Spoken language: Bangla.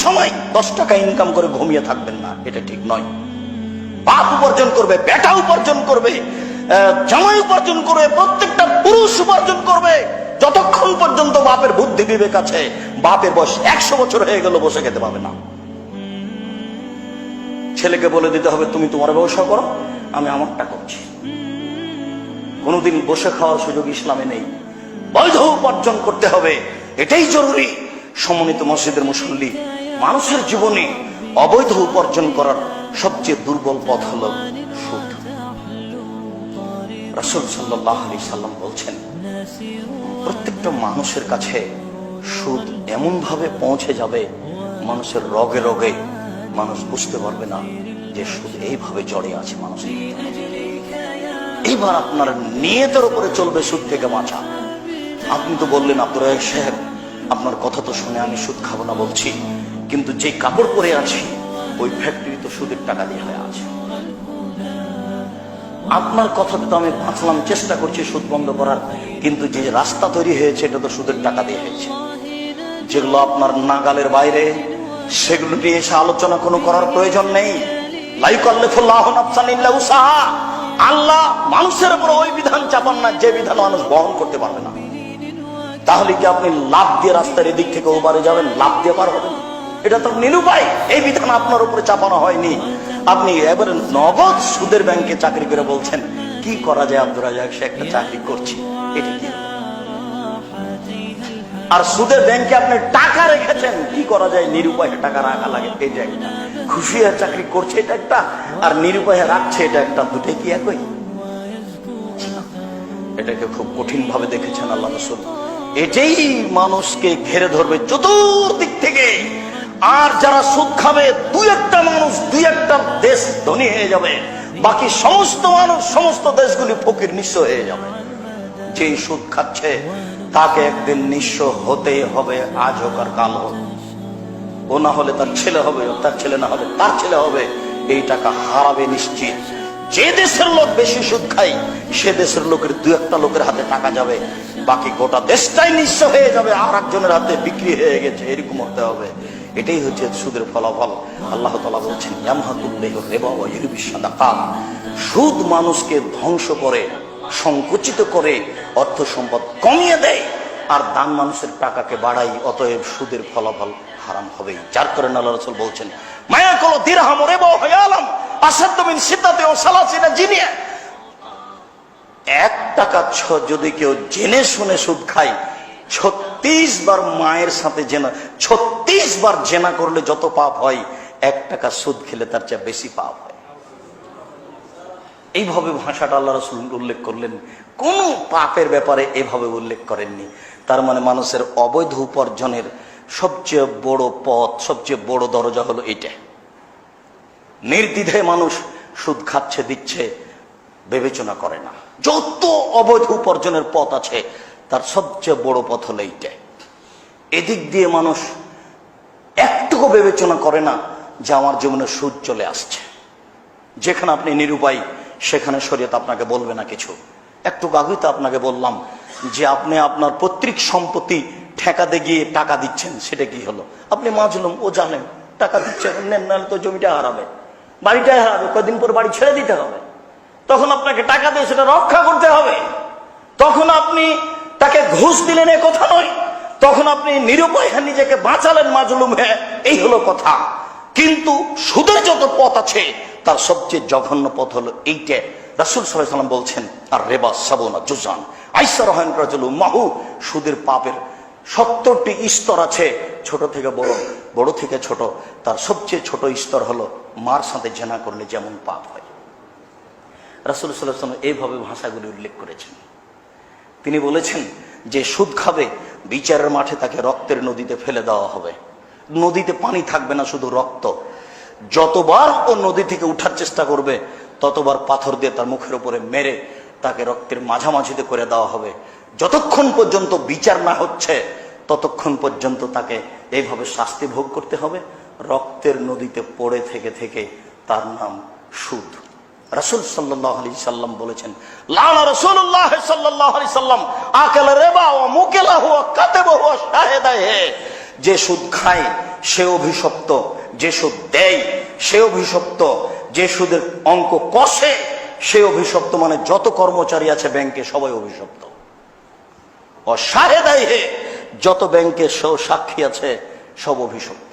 সময় 10 টাকা ইনকাম করে ঘুমিয়ে থাকবেন না, এটা ঠিক নয়। বাপ উপার্জন করবে, বেটা উপার্জন করবে, জামাই উপার্জন করবে, প্রত্যেকটা পুরুষ উপার্জন করবে, যতক্ষণ পর্যন্ত বাপের বুদ্ধি বিবেক আছে। বাপের বয়স 100 বছর হয়ে গেল, বসে খেতে পাবে না। ছেলেকে বলে দিতে হবে তুমি তোমার ব্যবসা করো, আমি আমারটা করছি। কোনোদিন বসে খাওয়ার সুযোগ ইসলামে নেই, বৈধ উপার্জন করতে হবে, এটাই জরুরি। সম্মানিত মসজিদের মুসল্লি, মানুষের জীবনে অবৈধ উপার্জন করার সবচেয়ে দুর্বল পথ হল সুদ। রাসূল সাল্লাল্লাহু আলাইহি সাল্লাম বলছেন, প্রত্যেকটা মানুষের কাছে সুদ এমন ভাবে পৌঁছে যাবে, মানুষের রগে রগে, মানুষ বুঝতে পারবে না যে সুদ এইভাবে জড়ে আছে মানুষের। এইবার আপনার নিয়তের উপরে চলবে সুদ থেকে বাঁচা। আপনি তো বললেন আব্দুর রাজ্জাক সাহেব, আপনার কথা তো শুনে আমি সুদ খাবো না বলছি, কিন্তু যে কাপড় পরে আছি ওই ফ্যাক্টরি তো সুদের টাকা দিয়ে হয়ে আছে। আপনার কথাতে তো আমি বাঁচলাম, চেষ্টা করছি সুদ বন্ধ করার, কিন্তু যে রাস্তা তৈরি হয়েছে এটা তো সুদের টাকা দিয়ে হয়েছে। যেগুলো আপনার নাগালের বাইরে, সেগুলো নিয়ে এসে আলোচনা কোনো করার প্রয়োজন নেই। লা ইউকাল্লিফুল্লাহু নাফসান ইল্লা উসাহা। আল্লাহ মানুষের উপর ওই বিধান চাপান না যে বিধান মানুষ বহন করতে পারবে না। তাহলে কি আপনি লাভ দিয়ে রাস্তার এদিক থেকে ওপারে যাবেন, লাভ দিয়ে পার হবেন? এটা তো নিরুপায়। এই বিধান আপনার উপরে চাপানো হয়নি। আপনি এবারে নগদ সুদের ব্যাংকে চাকরি করে বলছেন কি করা যায় আব্দুর রাজ্জাক, সে একটা চাকরি করছি, এটা কি? আর সুদের ব্যাংকে আপনি টাকা রেখেছেন, কি করা যায়? নিরুপায় টাকা রাখা লাগে, এই যে একটা খুশি হয়ে চাকরি করছে এটা একটা, আর নিরুপায় রাখছে এটা একটা, দুটোই কি একই? এটাকে খুব কঠিন ভাবে দেখেছেন আল্লাহ রাসূল। এটাই মানুষকে ঘেরে ধরবে চতুর্দিক থেকে। আর যারা সুদ খাবে, দুই একটা মানুষ, দুই একটা দেশ ধনী হয়ে যাবে, বাকি সমস্ত মানুষ, সমস্ত দেশগুলি ফকির নিঃস্ব হয়ে যাবে। যেই সুদ খাচ্ছে তাকে একদিন নিঃস্ব হতেই হবে, আজ হোক আর কাল হোক। ও না হলে তার ছেলে হবে, তার ছেলে না হলে তার ছেলে হবে, এই টাকা হারাবে নিশ্চিত। যে দেশের লোক বেশি সুদ খায় সে দেশের লোকের দু একটা লোকের হাতে টাকা যাবে, বাকি গোটা দেশটাই নিঃস্ব হয়ে যাবে, আর একজনের হাতে বিক্রি হয়ে গেছে, এরকম হতে হবে। এটাই হচ্ছে সুদের ফলাফল। আল্লাহ তাআলা বলছেন, ইয়ামহাকুল্লাহু রিবা ওয়া ইউরবিস সাদাকাত। সুদ মানুষকে ধ্বংস করে, সংকুচিত করে, অর্থ সম্পদ কমিয়ে দেয়, আর দান মানুষের টাকাকে বাড়াই। অতএব সুদের ফলাফল হারাম হবেই। যার কারণে আল্লাহ রাসূল বলছেন, মায়াকুল দিরহাম রিবা ওয়া ইয়ালাম আসাদ্দু মিন সিদ্দাতি ওয়া সালাসিনা জিনিয়া। 1 টাকা যদি কেউ জেনে শুনে সুদ খায়, 36 বার মায়ের সাথে জেনা, 36 বার জেনা করলে যত পাপ হয়, 1 টাকা সুদ খেলে তার চেয়ে বেশি পাপ হয়। এইভাবে ভাষাটা আল্লাহ রাসূল উল্লেখ করলেন, কোন পাপের ব্যাপারে এভাবে উল্লেখ করেননি। তার মানে মানুষের অবৈধ উপার্জনের সবচেয়ে বড় পথ, সবচেয়ে বড় দরজা হলো এইটা। নির্দ্বিধায় মানুষ সুদ খাচ্ছে, দিচ্ছে, বিবেচনা করে না। যত অবৈধ উপার্জনের পথ আছে তার সবচেয়ে বড় পথ হলো এইটা। এদিক দিয়ে মানুষ একটুকু বিবেচনা করে না যে আমার জীবনে সুদ চলে আসছে। যেখানে আপনি নিরুপায় সেখানে শরীয়ত আপনাকে বলবে না কিছু। একটু আগেই তো আপনাকে বললাম যে আপনি আপনার পৈতৃক সম্পত্তি ঠেকাতে গিয়ে টাকা দিচ্ছেন, সেটা কি হলো? আপনি মাজলুম, ও জানেন টাকা দিচ্ছেন, নেন, নাহলে তো জমিটা হারাবে, বাড়িটাই হারাবে, কয়েকদিন পর বাড়ি ছেড়ে দিতে হবে। তখন আপনাকে টাকা দিয়ে সেটা রক্ষা করতে হবে। তখন আপনি তাকে ঘুষ দিলেন, এ কথা নয়। তখন আপনি নিরুপায় নিজেকে বাঁচালেন, মাজলুম হ্যাঁ, এই হলো কথা। কিন্তু সুদের যত পথ আছে তার সবচেয়ে জঘন্য পথ হলো এইটা। রাসূল সাল্লাল্লাহু আলাইহি ওয়াসাল্লাম বলছেন, আর রিবা সাবুনা জুজান আইসা রহান রাজুলু মাহু। সুদের পাপের 70টি স্তর আছে, ছোট থেকে বড়, বড় থেকে ছোট। তার সবচেয়ে ছোট স্তর হলো মার সাথে জেনা করলে যেমন পাপ হয়। রাসূল সাল্লাল্লাহু আলাইহি ওয়াসাল্লাম এইভাবে ভাষাগুলি উল্লেখ করেছেন। তিনি বলেছেন যে সুদ খাবে, বিচারের মাঠে তাকে রক্তের নদীতে ফেলে দেওয়া হবে। নদীতে পানি থাকবে না, শুধু রক্ত। যতবার ও নদী থেকে উঠার চেষ্টা করবে ততবার পাথর দিয়ে তার মুখের উপরে মেরে তাকে রক্তের মাঝামাঝিতে করে দেওয়া হবে। যতক্ষণ পর্যন্ত বিচার না হচ্ছে ততক্ষণ পর্যন্ত তাকে এইভাবে শাস্তি ভোগ করতে হবে। রক্তের নদীতে পড়ে থেকে থেকে তার নাম সুদ। রাসূল সাল্লাল্লাহু আলাইহি সাল্লাম বলেছেন, লানা রাসূলুল্লাহ সাল্লাল্লাহু আলাইহি সাল্লাম আকাল রিবা ওয়া মুকিলাহু ওয়া কাতাবাহু ওয়া শাহিদাহি। যে সুদ খায় সে অভিশপ্ত, যে সুদ দেয় সে অভিশপ্ত, যে সুদের অঙ্ক কষে সে অভিশপ্ত। মানে যত কর্মচারী আছে ব্যাংকে সবাই অভিশপ্ত। ও শাহেদাই হে, যত ব্যাংকে সাক্ষী আছে সব অভিশপ্ত।